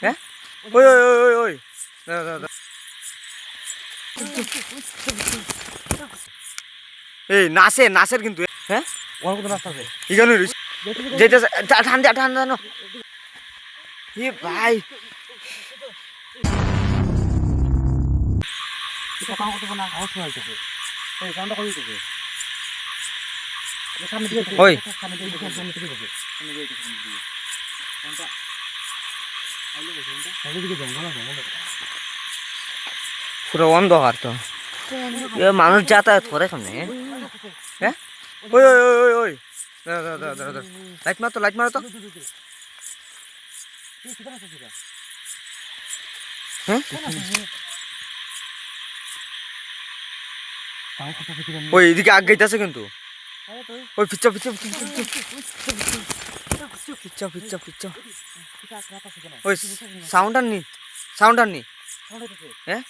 হ্যাঁ ওই ওই ওই ওই এই নাচের কিন্তু হ্যাঁ এখানে যেতেছে ঠান্ডা ঠান্ডা এ ভাই ওই পুরো অন্ধকার তো মানুষ যাতায়াত করে এখানে হ্যাঁ ওই ওই ওই ওই লাইট মারো তো হ্যাঁ ওই এদিকে আগ গাইতেছে কিন্তু ওই পিচ্ছা ওই সাউন্ড আর নি হ্যাঁ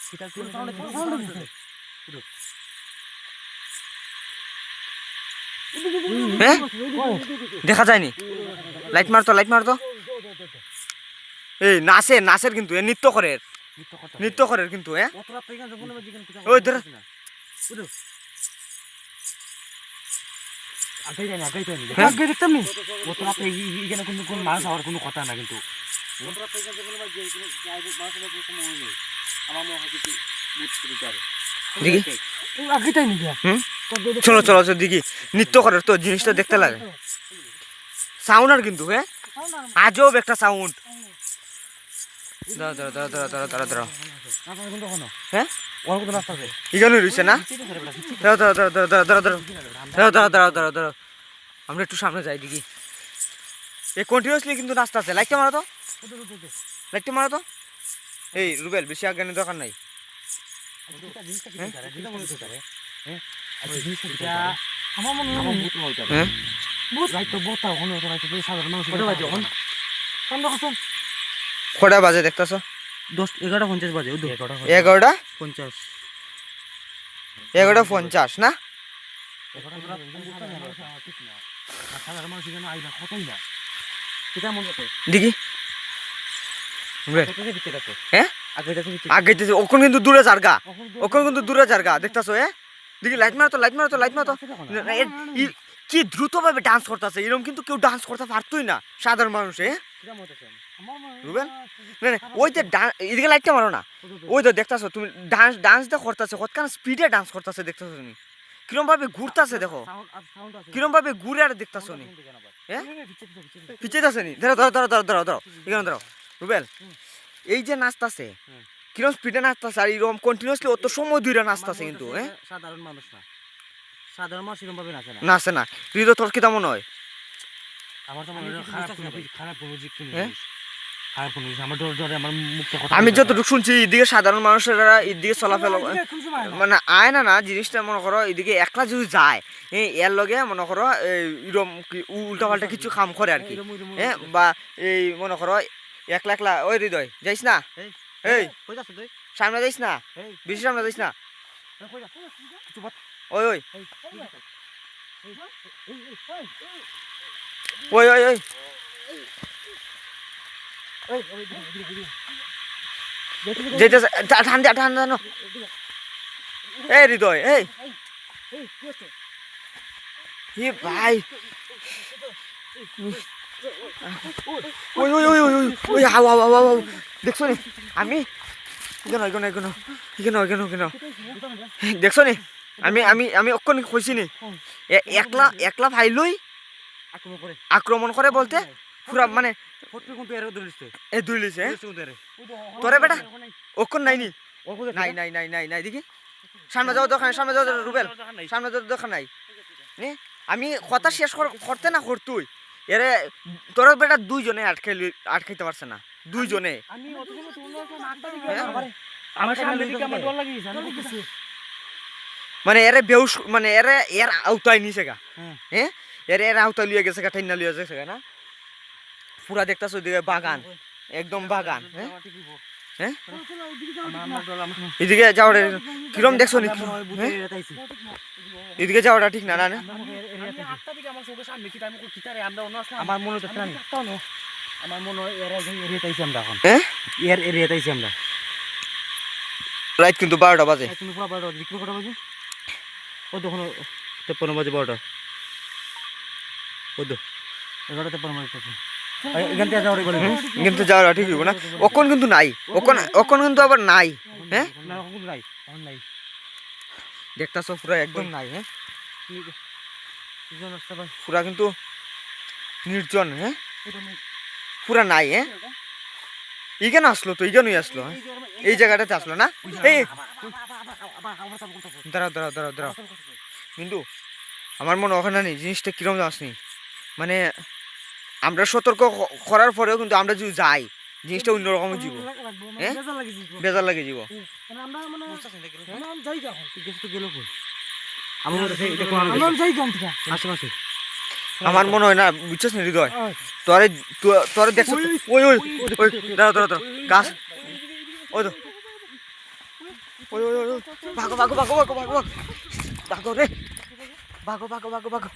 হ্যাঁ দেখা যায়নি লাইট মারতো এই নাচের কিন্তু নৃত্য করে কিন্তু হ্যাঁ ওই ধর মানুষ হওয়ার কোনো কথা না কিন্তু চলো দেখি নৃত্য করে তো জিনিসটা দেখতে লাগে সাউন্ড আর কিন্তু হ্যাঁ আজব একটা সাউন্ড দাঁড়া হ্যাঁ এখানে রয়েছে না দাঁড়া আমরা একটু সামনে যাই দেখি এই কন্টিনিউসলি কিন্তু রাস্তা আছে লাইটটা মারো তো এই রুবেল বেশি আজ্ঞানের দরকার নাই কটা বাজে দেখতেছ 11:50 বাজে 11:50 না দেখি ওখানে কিন্তু দূরে জায়গা দেখতেছো দেখি লাইট মারতো কি দ্রুত ভাবে ডান্স করতেছে এরকম কিন্তু কেউ ডান্স করতে পারতোই না সাধারণ মানুষ রুবেল ওই যে এদিকে লাইটটা মারো না ওই তো দেখতেছো তুমি ডান্স করতেছে কতখান স্পিডে ডান্স করতেছে দেখতেছো তুমি কিরম ভাবে ঘুরতেছে দেখো কিরম ভাবে ঘুরে আর দেখতেছো নি হ্যাঁ পিছিয়ে যাচ্ছে নি ধরো এখানে রুবেল এই যে নাচতেছে কিরম স্পিডে নাচতেছে আর এরকম কন্টিনিউসলি অত সময় ধরে নাচতেছে কিন্তু সাধারণ মানুষ এরকম ভাবে নাচে না তুই তো তোর কি তেমন হয় আমার তো মনে হয় খারাপ আমি যতটুকু শুনছি এদিকে সাধারণ মানুষেরা এদিকে চলাফেরা মানে আয় না জিনিসটা মনে করো এদিকে একলা যদি যায় এর লগে মনে করো এরকম উল্টা পাল্টা কিছু কাম করে আর কি হ্যাঁ বা এই মনে করো একলা ওই হৃদয় যাইস না এই সামনে যাইস না বেশি সামনে যাইস না ওই ওই ওই ওই ওই ঠান্ডা এই হৃদয় এই ভাই ওই দেখছো নি আমি দেখছো নি আমি অক্ষণ কইছি নি একলা ভাইলই আক্রমণ করে বলতে পুরা মানে তোরে বেটা ওক্ষণ নাই দেখি সামনে যাওয়া রুবেল সামনে যাওয়ার দরকার নাই আমি কথা শেষ করতে না করতুই এরে তোর বেটা দুইজনে আটকাইতে পারছে না দুইজনে মানে এরে বেউস মানে এর আওতায় নিছে গা হ্যাঁ এর আওতায় লিয়ে গেছে গা ঠাইনা লিয়ে গেছে গা না পুরা দেখতেছো ওইদিকে বাগান একদম বাগান হ্যাঁ এদিকে যাওয়াটা কিরম দেখছো নি এদিকে যাওয়াটা ঠিক না আমার মনে হচ্ছে আমার মনে হয় এর এরিয়াতে আইছি আমরা এখন হ্যাঁ এর এরিয়াতে আইছি আমরা রাত কিন্তু 12টা বাজে তুমি পুরো 12টা বাজে কটা বাজে ও তখন 53 বাজে 12টা ও তো 11টা 53 বাজে এখান থেকে যাওয়ার বলে কিন্তু যাওয়া ঠিক হইব না ওখন কিন্তু নাই ওখন কিন্তু আবার নাই হ্যাঁ না এখন নাই এখন নাই দেখতাছো পুরা একদম নাই হ্যাঁ দুজন রাস্তা ভাই পুরা কিন্তু নির্জন হ্যাঁ এটা নেই পুরা নাই হ্যাঁ ইখানে আসলো তো ইখানেই আসলো হ্যাঁ এই জায়গাটাতে আসলো না এই দাঁড়াও দাঁড়াও দাঁড়াও দাঁড়াও কিন্তু আমার মনে ওখানে নেই জিনিসটা কিরম আসনি মানে আমরা সতর্ক করার পরেও কিন্তু আমরা যদি যাই জিনিসটা অন্যরকম জীব হ্যাঁ বেজার লাগে জীব আমার মনে হয় না বুঝছিস না হৃদয় তোরে তোরে দেখছো ওই ওই ওই দাঁড়াও দাঁড়াও দাঁড়াও গাছ ওই তো ওই ওই ওই ভাগো ভাগো ভাগো ভাগো ভাগো ভাগো রে ভাগো ভাগো ভাগো ভাগো